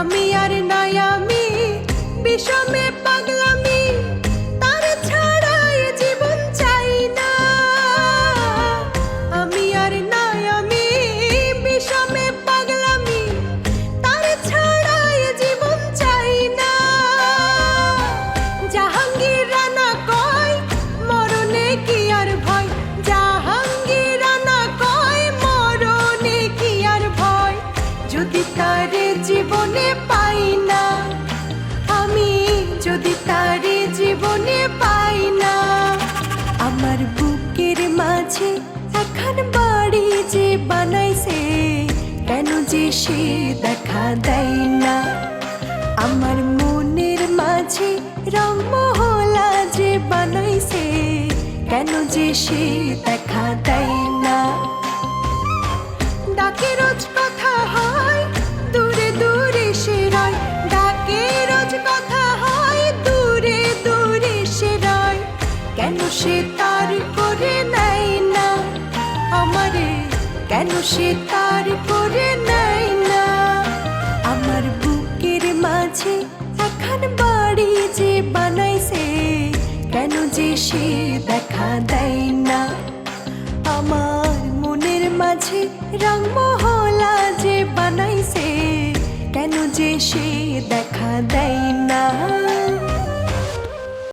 আমি আর নাই আমি বিষমে পাগলামি, তার ছাড়াই জীবন চাই না। আমি আর নাই আমি বিষমে পাগলামি, তার ছাড়াই জীবন চাই না। জাহাঙ্গীর রানা কয় মরণে কি আর ভয়, জাহাঙ্গীর রানা কয় মরণে কি আর ভয়। যদি তারে জীবনে পাই না আমি, যদি তারে জীবনে পাই না, আমার বুকের মাঝে এখন বাড়ি যে বানাইছে, কেন যে সে দেখা দেয় না। আমার মনের মাঝে রংমহলা যে বানাইছে, কেন যে সে দেখা দেয় না। ডাকে রোজ কথা হয় দূরে দূরে সে রয়, ডাকে রোজ কথা হয় দূরে দূরে সে রয়। কেন সে তার করে নেয় না আমারে, কেন সে তার করে নেয় না। আমার বুকের মাঝে এখন বাড়ি যে বানাইছে, কেন যে সে দেখা দেয় না। আমার মনের মাঝে রংমহলা যে বানাইছে, কেন যে সে দেখা দেয় না।